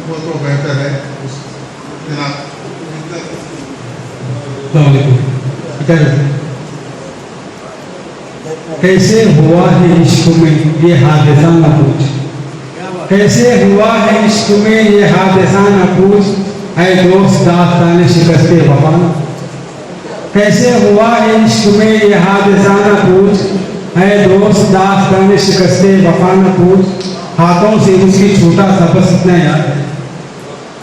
वो तो बेहतर है कैसे हुआ है इश्क में ये हादसा न पूछ, कैसे हुआ है इश्क में ये हादसा न पूछ, ऐ दोस्त दास्तान शिकस्ते वफा न। कैसे हुआ है इश्क में ये हादसा न पूछ, ऐ दोस्त दास्तान शिकस्ते वफा न पूछ। हाथों से उसके छूटा था बस इतना याद है,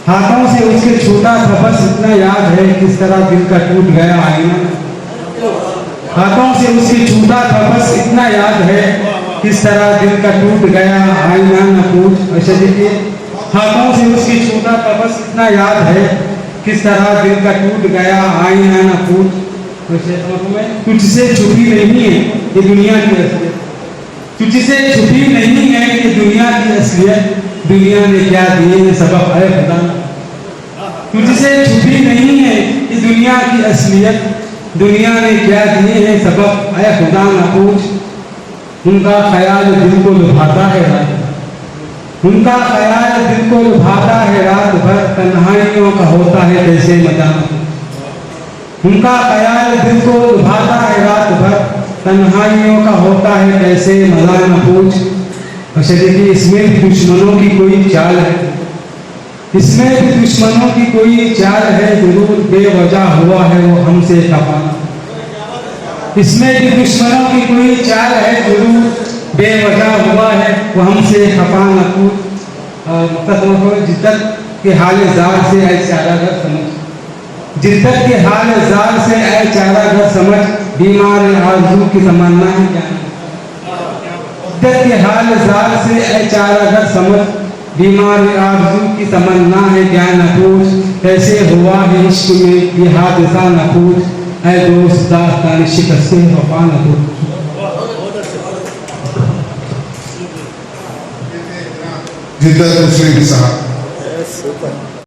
हाथों से उसके छूटा था बस इतना याद है, किस तरह दिल का टूट गया आईना। हाथों से उसके छूटा था बस इतना याद है, किस तरह दिल का टूट गया आईना न पूछ। ऐसे देखिए, हाथों से उसके छूटा था बस इतना याद है, किस तरह दिल का टूट गया आईना न पूछ। वैसे तुझसे छुपी नहीं है ये दुनिया की असलियत, तुझसे छुपी नहीं है ये दुनिया की असलियत, दुनिया ने क्या दिए सबक है खुदा। तुझसे छुपी नहीं है ये दुनिया की असलियत, दुनिया ने क्या दिए हैं सबक है खुदा न पूछ। उनका ख्याल दिल को लुभाता है रात, उनका ख्याल दिल को लुभाता है रात भर, तन्हाइयों का होता है कैसे मजा। उनका ख्याल दिल को लुभाता है रात भर, तन्हाइयों का होता है कैसे मजा न पूछ। अच्छा देखिए, इसमें भी दुश्मनों की कोई चाल है, इसमें भी दुश्मनों की कोई चाल है, जरूर बेवजह हुआ है वो हमसे खफा। इसमें भी दुश्मनों की कोई चाल है, जरूर बेवजह हुआ है वो हमसे खफा न पूछ। जिद्दत के हाल जार से ऐ चारागर समझ, जिद्दत के हाल जार से ऐ चारागर समझ, बीमार आरज़ू की तमन्ना है क्या। जिद्दत के हाल जार से ऐ चारागर समझ, बीमार आरज़ू की तमन्ना है क्या न पूछ। कैसे हुआ है इश्क में ये हादसा न पूछ, ऐ दोस्त दास्तान शिकस्ते वफा न पूछ। जिद्दत मुस्लिम साहब।